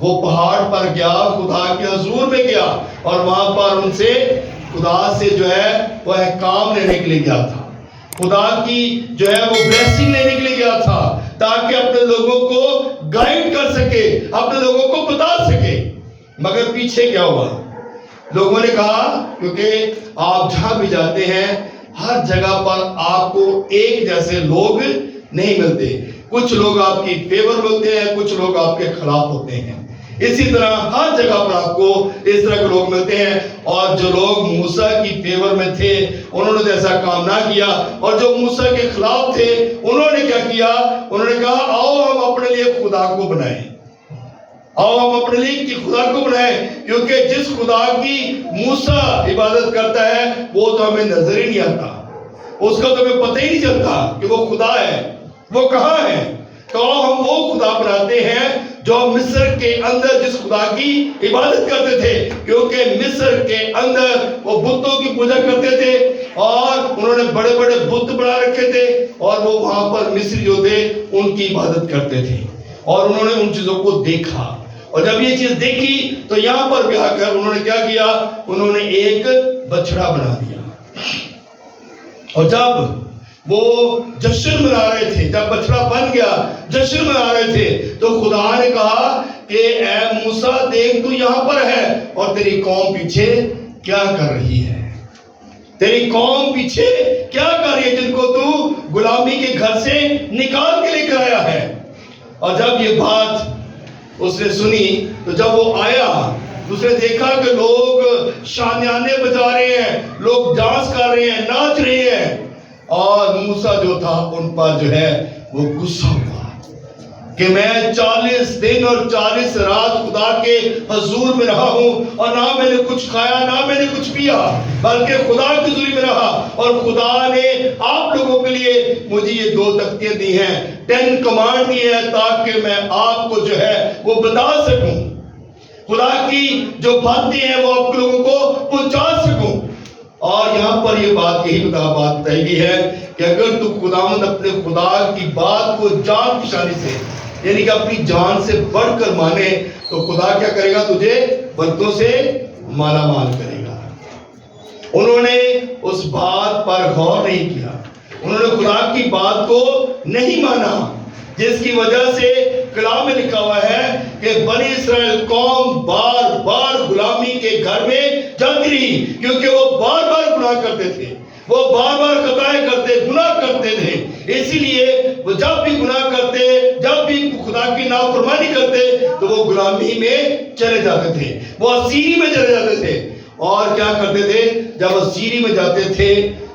وہ پہاڑ پر گیا، خدا کے حضور میں گیا، اور وہاں پر ان سے خدا سے جو ہے وہ احکام لینے کے لیے گیا تھا، خدا کی جو ہے وہ بلیسنگ لینے کے لیے گیا تھا، تاکہ اپنے لوگوں کو گائیڈ کر سکے، اپنے لوگوں کو بتا سکے۔ مگر پیچھے کیا ہوا؟ لوگوں نے کہا کیونکہ آپ جہاں بھی جاتے ہیں ہر جگہ پر آپ کو ایک جیسے لوگ نہیں ملتے، کچھ لوگ آپ کی فیور ملتے ہیں، کچھ لوگ آپ کے خلاف ہوتے ہیں، اسی طرح ہر جگہ پر آپ کو اس طرح کے لوگ ملتے ہیں۔ اور جو لوگ موسیٰ کی فیور میں تھے انہوں نے ایسا کام نہ کیا، اور جو موسیٰ کے خلاف تھے انہوں نے کیا کیا؟ انہوں نے کہا آؤ ہم اپنے لیے خدا کو بنائیں، آؤ ہم اپنے لیے خدا کو بنائیں، کیونکہ جس خدا کی موسیٰ عبادت کرتا ہے وہ تو ہمیں نظر ہی نہیں آتا، اس کا تو ہمیں پتہ ہی نہیں چلتا کہ وہ خدا ہے، وہ کہاں ہے۔ تو ہم وہ خدا بناتے ہیں جو مصر کے اندر جس خدا کی عبادت کرتے تھے، کیونکہ مصر کے اندر وہ بتوں کی پوجا کرتے تھے، اور انہوں نے بڑے بڑے بت بنا رکھے تھے، اور وہ وہاں پر مصری جو تھے ان کی عبادت کرتے تھے، اور انہوں نے ان چیزوں کو دیکھا، اور جب یہ چیز دیکھی تو یہاں پر بھی آ کر انہوں نے کیا کیا؟ انہوں نے ایک بچڑا بنا دیا، اور جب وہ جشن منا رہے تھے، جب بچڑا بن گیا جشن منا رہے تھے، تو خدا نے کہا کہ اے موسیٰ دیکھ تو یہاں پر ہے، اور تیری قوم پیچھے کیا کر رہی ہے، تیری قوم پیچھے کیا کر رہی ہے جن کو تو غلامی کے گھر سے نکال کے لے کر آیا ہے۔ اور جب یہ بات اس نے سنی تو جب وہ آیا اس نے دیکھا کہ لوگ شامیانے بجا رہے ہیں، لوگ ڈانس کر رہے ہیں، ناچ رہے ہیں، اور موسیٰ جو تھا ان پر جو ہے وہ غصہ ہوا کہ میں 40 دن اور 40 رات خدا کے حضور میں رہا ہوں، اور نہ میں نے کچھ کھایا نہ میں نے کچھ پیا، بلکہ خدا کی حضوری میں رہا، اور خدا نے آپ لوگوں کے لیے مجھے یہ 2 تختیاں دی ہیں، 10 کمانڈ دی ہیں، تاکہ میں آپ کو جو ہے وہ بتا سکوں، خدا کی جو باتیں ہیں وہ آپ لوگوں کو پہنچا سکوں۔ اور یہاں پر یہ بات یہی بات بتائی گئی ہے کہ اگر تو خداوند اپنے خدا کی بات کو جان پہچانی سے، یعنی کہ اپنی جان سے بڑھ کر مانے، تو خدا کیا کرے گا؟ تجھے برکتوں سے مالا مال کرے گا۔ انہوں نے اس بات پر غور نہیں کیا، انہوں نے خدا کی بات کو نہیں مانا، جس کی وجہ سے کلام میں لکھا ہوا ہے کہ بنی اسرائیل قوم بار بار غلامی کے گھر میں جاتی رہی، کیونکہ وہ بار بار گناہ کرتے تھے، وہ بار بار خطائیں کرتے، گناہ کرتے تھے، اسی لیے وہ جب بھی گناہ کرتے، جب بھی خدا کی نافرمانی کرتے تو وہ غلامی میں چلے جاتے تھے، وہ اسیری میں چلے جاتے تھے۔ اور کیا کرتے تھے؟ جب اسیری میں جاتے تھے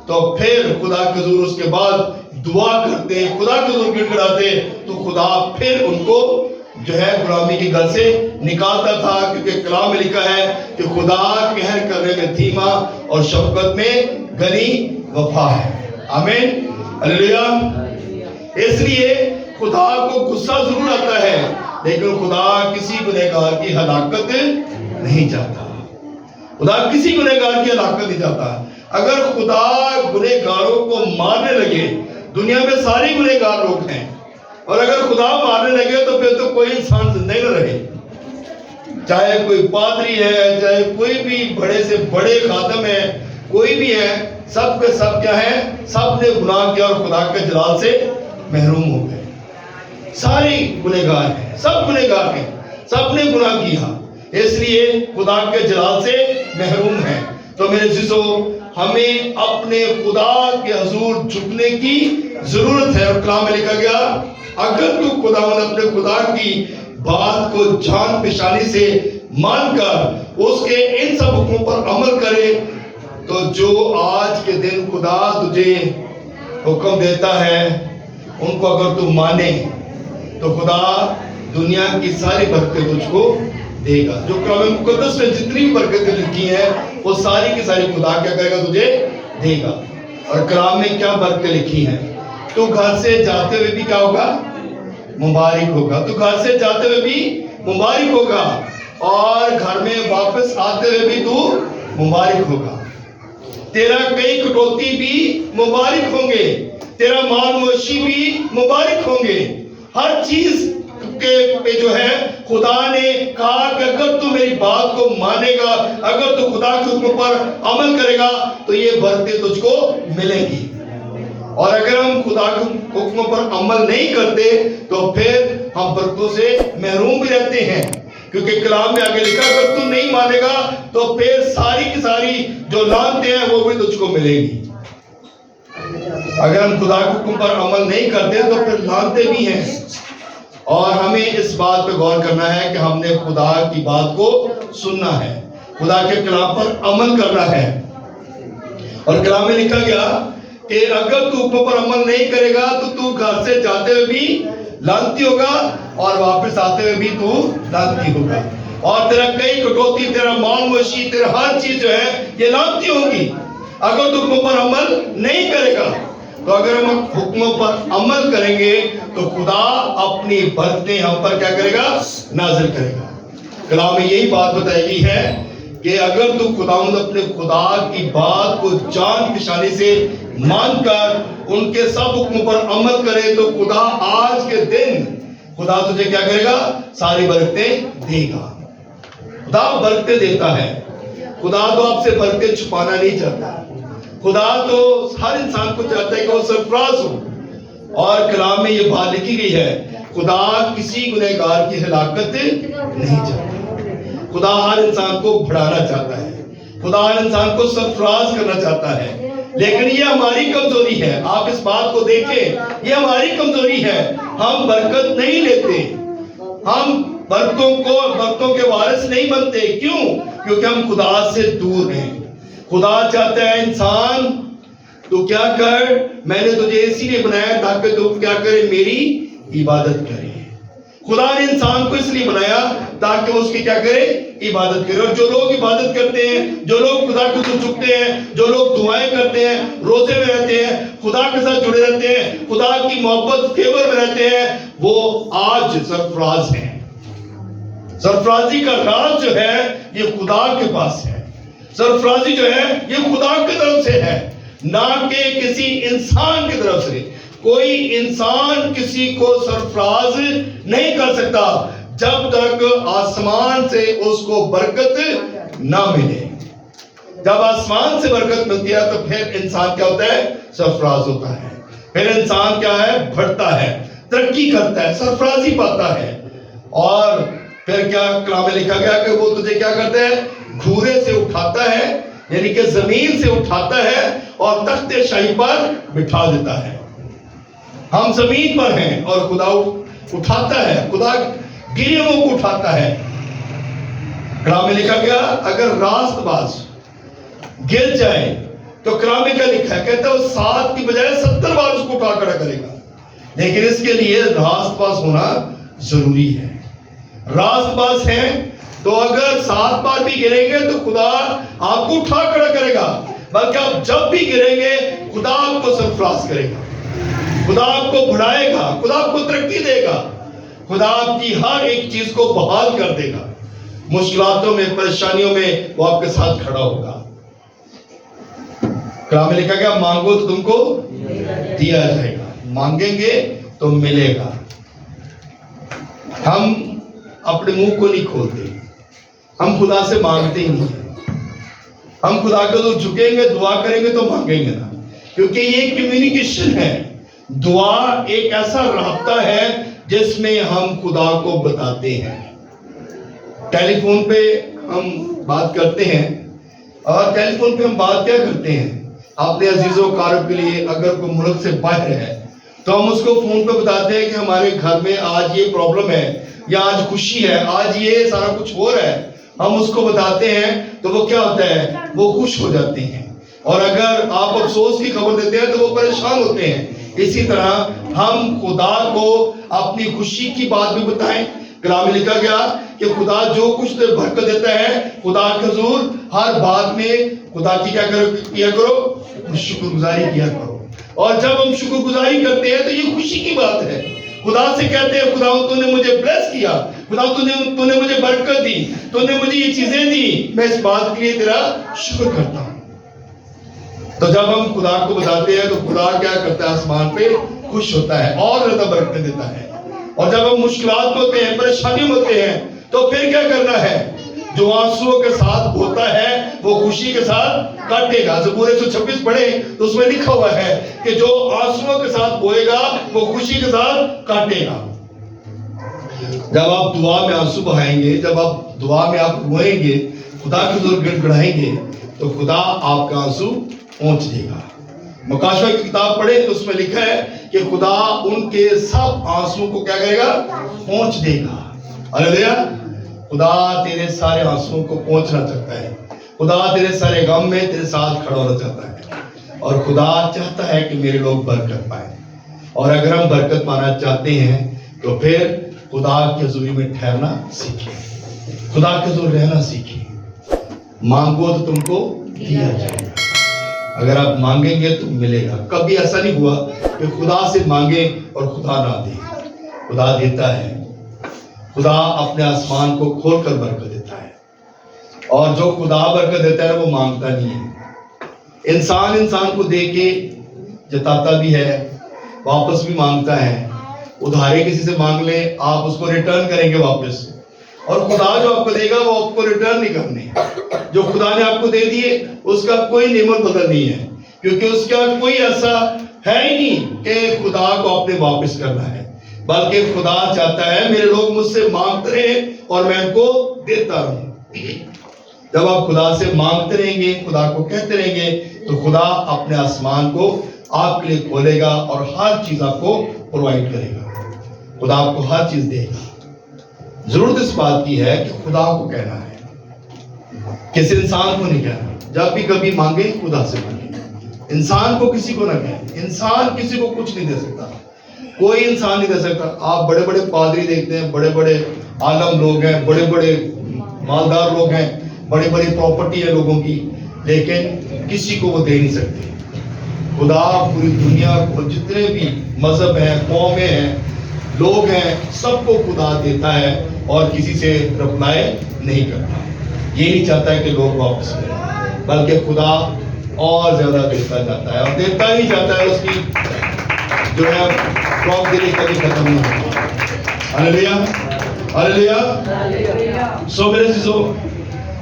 تو پھر خدا کے حضور اس کے بعد دعا کرتے، خدا کے حضور گڑ گڑاتے، تو خدا پھر ان کو جو ہے غلامی کے گھر سے نکالتا تھا، کیونکہ کلام میں لکھا ہے کہ خدا قہر کرنے میں دھیما اور شفقت میں گنی وفا ہے۔ آمین، ہلیلویا۔ اس لیے خدا کو غصہ ضرور آتا ہے، لیکن خدا کسی گنہگار کی ہلاکت نہیں چاہتا، خدا کسی گنہگار کی ہلاکت نہیں چاہتا۔ اگر خدا گنہگاروں کو مارنے لگے، دنیا میں سارے گنہگار لوگ ہیں، اور اگر خدا مارنے لگے تو پھر تو کوئی انسان زندہ نہ رہے، چاہے کوئی پادری ہے، چاہے کوئی بھی بڑے سے بڑے خادم ہے، کوئی بھی ہے، سب کے سب کیا ہے؟ سب نے گناہ کیا اور خدا کے جلال سے محروم ہو گئے۔ سارے گنہگار ہیں، سب گنہگار ہیں، سب نے گناہ کیا، اس لیے خدا کے جلال سے محروم ہیں۔ تو میرے عزیزو، ہمیں اپنے خدا کے حضور جھکنے کی ضرورت ہے، اور کلام میں لکھا گیا اگر تو خداوند اپنے خدا کی بات کو جان پہچانی سے مان کر اس کے ان سب حکموں پر عمل کرے، تو جو آج کے دن خدا تجھے حکم دیتا ہے ان کو اگر تو مانے تو خدا دنیا کی ساری برکتیں تجھ کو دے گا۔ جو کلام مقدس میں جتنی بھی برکتیں لکھی ہیں وہ ساری کی ساری خدا کیا کرے گا؟ تجھے دے گا۔ اور کلام میں کیا برکتیں لکھی ہیں؟ تو گھر سے جاتے ہوئے بھی کیا ہوگا؟ مبارک ہوگا۔ تو گھر سے جاتے ہوئے بھی مبارک ہوگا، اور گھر میں واپس آتے ہوئے بھی تو مبارک ہوگا۔ تیرا کئی کٹوتی بھی مبارک ہوں گے، تیرا مال مویشی بھی مبارک ہوں گے، ہر چیز موقع پہ جو ہے خدا نے کہا کہ اگر تو میری بات کو مانے گا, اگر تو خدا کے حکم پر عمل کرے گا تو یہ برکتیں تجھ کو ملیں گی. اور اگر ہم خدا کے حکم پر عمل نہیں کرتے تو پھر ہم برکتوں سے محروم بھی رہتے ہیں, کیونکہ کلام میں آگے لکھا اگر تو نہیں مانے گا تو پھر ساری کی ساری جو لعنتیں ہیں وہ بھی تجھ کو ملے گی. اگر ہم خدا کے حکم پر عمل نہیں کرتے تو پھر لعنتیں بھی ہیں. اور ہمیں اس بات پہ غور کرنا ہے کہ ہم نے خدا کی بات کو سننا ہے, خدا کے کلام پر عمل کرنا ہے. اور کلام میں لکھا گیا کہ اگر تو حکم پر عمل نہیں کرے گا تو تو گھر سے جاتے ہوئے بھی لعنتی ہوگا اور واپس آتے ہوئے بھی تو لعنتی ہوگا, اور تیرا کئی کٹوتی, تیرا مال مویشی, تیرا ہر چیز جو ہے یہ لعنتی ہوگی اگر تو حکم پر عمل نہیں کرے گا. تو اگر ہم حکموں پر عمل کریں گے تو خدا اپنی برکتیں ہم پر کیا کرے گا, نازل کرے گا. کلام میں یہی بات بتائی گئی ہے کہ اگر تو خداوند اپنے خدا کی بات کو جان پہچانی سے مان کر ان کے سب حکموں پر عمل کرے تو خدا آج کے دن خدا تجھے کیا کرے گا, ساری برکتیں دے گا. خدا برکتیں دیتا ہے. خدا تو آپ سے برکتیں چھپانا نہیں چاہتا. خدا تو ہر انسان کو چاہتا ہے کہ وہ سرفراز ہو. اور کلام میں یہ بات لکھی گئی ہے خدا کسی گنہگار کی ہلاکت نہیں چاہتا. خدا ہر انسان کو بڑھانا چاہتا ہے, خدا ہر انسان کو سرفراز کرنا چاہتا ہے. لیکن یہ ہماری کمزوری ہے. آپ اس بات کو دیکھیں, یہ ہماری کمزوری ہے. ہم برکت نہیں لیتے, ہم برکتوں کے وارث نہیں بنتے. کیوں؟ کیونکہ ہم خدا سے دور ہیں. خدا چاہتا ہے انسان تو کیا کر, میں نے تجھے اسی لیے بنایا تاکہ تو کیا کرے, میری عبادت کرے. خدا نے انسان کو اس لیے بنایا تاکہ اس کی کیا کرے, عبادت کرے. اور جو لوگ عبادت کرتے ہیں, جو لوگ خدا کے حضور جھکتے ہیں, جو لوگ دعائیں کرتے ہیں, روزے میں رہتے ہیں, خدا کے ساتھ جڑے رہتے ہیں, خدا کی محبت فیور میں رہتے ہیں, وہ آج سرفراز ہیں. سرفرازی کا راز جو ہے یہ خدا کے پاس ہے. سرفرازی جو ہے یہ خدا کی طرف سے ہے, نہ کہ کسی انسان کی طرف سے. کوئی انسان کسی کو سرفراز نہیں کر سکتا جب تک آسمان سے اس کو برکت نہ ملے. جب آسمان سے برکت ملتی ہے تو پھر انسان کیا ہوتا ہے, سرفراز ہوتا ہے. پھر انسان کیا ہے, بڑھتا ہے, ترقی کرتا ہے, سرفرازی پاتا ہے. اور پھر کیا کلام میں لکھا گیا کہ وہ تجھے کیا کرتا ہے, گھورے سے اٹھاتا ہے, یعنی کہ زمین سے اٹھاتا ہے اور تخت شاہی پر بٹھا دیتا ہے. ہم زمین پر ہیں اور خدا اٹھاتا ہے, خدا گریوں کو اٹھاتا ہے. کلام میں لکھا گیا اگر راست باز گر جائے تو کلام میں کیا لکھا ہے, کہتا ہے وہ 7 کی بجائے 70 بار اس کو اٹھا کھڑا کرے گا. لیکن اس کے لیے راست باز ہونا ضروری ہے. راست باز ہیں تو اگر 7 بار بھی گریں گے تو خدا آپ کو اٹھا کھڑا کرے گا, بلکہ آپ جب بھی گریں گے خدا آپ کو سرفراز کرے گا, خدا آپ کو بڑھائے گا, خدا آپ کو ترقی دے گا, خدا آپ کی ہر ایک چیز کو بحال کر دے گا. مشکلاتوں میں, پریشانیوں میں وہ آپ کے ساتھ کھڑا ہوگا. کلام میں لکھا گیا مانگو تو تم کو دیا جائے گا, مانگیں گے تو ملے گا. ہم اپنے منہ کو نہیں کھولتے, ہم خدا سے مانگتے ہی نہیں. ہم خدا کو تو جھکیں گے, دعا کریں گے تو مانگیں گے نا, کیونکہ یہ کمیونیکیشن ہے. دعا ایک ایسا رابطہ ہے جس میں ہم خدا کو بتاتے ہیں. ٹیلی فون پہ ہم بات کرتے ہیں, اور ٹیلی فون پہ ہم بات کیا کرتے ہیں, اپنے عزیز و اقارب کے لیے اگر کوئی ملک سے باہر ہے تو ہم اس کو فون پہ بتاتے ہیں کہ ہمارے گھر میں آج یہ پرابلم ہے, یا آج خوشی ہے, آج یہ سارا کچھ ہو رہا ہے. ہم اس کو بتاتے ہیں تو وہ کیا ہوتا ہے, وہ خوش ہو جاتے ہیں. اور اگر آپ افسوس کی خبر دیتے ہیں تو وہ پریشان ہوتے ہیں. اسی طرح ہم خدا کو اپنی خوشی کی بات بھی بتائیں. کلام میں لکھا گیا کہ خدا جو کچھ برکت دیتا ہے, خدا کے حضور ہر بات میں خدا کی کیا کرو, شکر گزاری کیا کرو. اور جب ہم شکر گزاری کرتے ہیں تو یہ خوشی کی بات ہے. خدا سے کہتے ہیں خدا تو نے مجھے بلیس کیا, خدا تو نے مجھے برکت دی, تو نے مجھے یہ چیزیں دی, میں اس بات کے لیے تیرا شکر کرتا ہوں. تو جب ہم خدا کو بتاتے ہیں تو خدا کیا کرتا ہے, آسمان پہ خوش ہوتا ہے اور زیادہ برکت دیتا ہے. اور جب ہم مشکلات میں ہوتے ہیں، پریشانی میں ہوتے ہیں، تو پھر کیا کرنا ہے؟ جو آنسوؤں کے ساتھ بوتا ہے وہ خوشی کے ساتھ کاٹے گا۔ زبور 126 پڑھیں تو اس میں لکھا ہوا ہے کہ جو آنسوؤں کے ساتھ بوئے گا وہ خوشی کے ساتھ کاٹے گا۔ جب آپ دعا میں آنسو بہائیں گے، جب آپ دعا میں آپ روئیں گے، خدا کے حضور گڑ گڑائیں گے، تو خدا آپ کا آنسو پہنچ دے گا۔ مکاشفہ کی کتاب پڑھیں تو اس میں لکھا ہے کہ خدا ان کے سب آنسو کو کیا کرے گا؟ پہنچ دے گا۔ ہاللیلویا۔ خدا تیرے سارے آنسوؤں کو پہنچنا چاہتا ہے۔ خدا تیرے سارے غم میں تیرے ساتھ کھڑا ہونا چاہتا ہے، اور خدا چاہتا ہے کہ میرے لوگ برکت پائیں۔ اور اگر ہم برکت پانا چاہتے ہیں تو پھر خدا کی حضوری میں ٹھہرنا سیکھیں، خدا کے حضور رہنا سیکھیں۔ مانگو تو تم کو دیا جائے گا۔ اگر آپ مانگیں گے تو ملے گا۔ کبھی ایسا نہیں ہوا کہ خدا سے مانگیں اور خدا نہ دے۔ خدا دیتا ہے۔ خدا اپنے آسمان کو کھول کر برکت دیتا ہے، اور جو خدا برکت دیتا ہے وہ مانگتا نہیں ہے۔ انسان کو دے کے جتاتا بھی ہے، واپس بھی مانگتا ہے۔ ادھارے کسی سے مانگ لیں، آپ اس کو ریٹرن کریں گے واپس، اور خدا جو آپ کو دے گا وہ آپ کو ریٹرن نہیں کرنے۔ جو خدا نے آپ کو دے دیے اس کا کوئی نعمت بدل نہیں ہے، کیونکہ اس کا کوئی ایسا ہے ہی نہیں کہ خدا کو آپ نے واپس کرنا ہے، بلکہ خدا چاہتا ہے میرے لوگ مجھ سے مانگتے رہیں اور میں ان کو دیتا رہوں۔ جب آپ خدا سے مانگتے رہیں گے، خدا کو کہتے رہیں گے، تو خدا اپنے آسمان کو آپ کے لیے کھولے گا اور ہر چیز آپ کو پرووائڈ کرے گا۔ خدا آپ کو ہر چیز دے گا۔ ضرورت اس بات کی ہے کہ خدا کو کہنا ہے، کسی انسان کو نہیں کہنا۔ جب بھی کبھی مانگے خدا سے مانگے، انسان کو کسی کو نہ کہیں۔ انسان کسی کو کچھ نہیں دے سکتا، کوئی انسان نہیں دے سکتا۔ آپ بڑے بڑے پادری دیکھتے ہیں، بڑے بڑے عالم لوگ ہیں، بڑے بڑے مالدار لوگ ہیں، بڑی بڑی پراپرٹی ہے لوگوں کی، لیکن کسی کو وہ دے نہیں سکتے۔ خدا پوری دنیا کو جتنے بھی مذہب ہیں، قومیں ہیں، لوگ ہیں، سب کو خدا دیتا ہے اور کسی سے رپلائی نہیں کرتا۔ یہ نہیں چاہتا ہے کہ لوگ واپس کریں، بلکہ خدا اور زیادہ دیتا جاتا ہے، اور دیتا ہی جاتا ہے۔ اس کی جو ہے کراپ دینے کبھی ختم نہیں ہوتا۔ ہاللیلویا، ہاللیلویا۔ سو میرے عزیزو،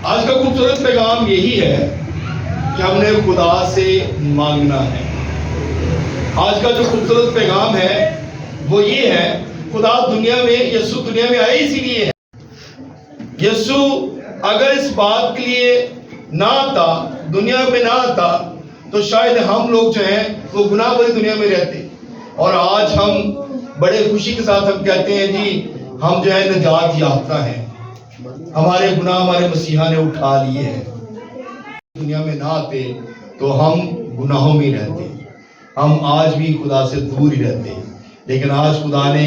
آج کا خوبصورت پیغام یہی ہے کہ ہم نے خدا سے مانگنا ہے۔ آج کا جو خوبصورت پیغام ہے وہ یہ ہے، خدا دنیا میں، یسوع دنیا میں آئے اسی لیے ہے۔ یسوع اگر اس بات کے لیے نہ آتا، دنیا میں نہ آتا، تو شاید ہم لوگ جو ہیں وہ گناہ بھری دنیا میں رہتے، اور آج ہم بڑے خوشی کے ساتھ ہم کہتے ہیں جی ہم جو ہے نجات یافتہ ہیں، ہمارے گناہ ہمارے مسیحا نے اٹھا لیے ہیں۔ دنیا میں نہ آتے تو ہم گناہوں میں رہتے، ہم آج بھی خدا سے دور ہی رہتے، لیکن آج خدا نے،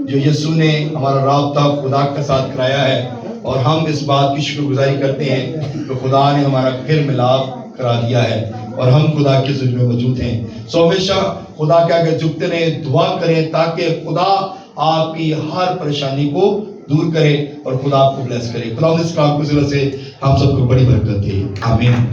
جو یسوع نے ہمارا رابطہ خدا کے ساتھ کرایا ہے، اور ہم اس بات کی شکر گزاری کرتے ہیں کہ خدا نے ہمارا پھر ملاپ کرا دیا ہے اور ہم خدا کے حضور میں موجود ہیں۔ سو ہمیشہ خدا کے آگے جھکتے رہیں، دعا کریں تاکہ خدا آپ کی ہر پریشانی کو دور کرے اور خدا آپ کو بلیس کرے۔ خدا اس کلام کی ضرورت سے ہم سب کو بڑی برکت دے۔ آمین۔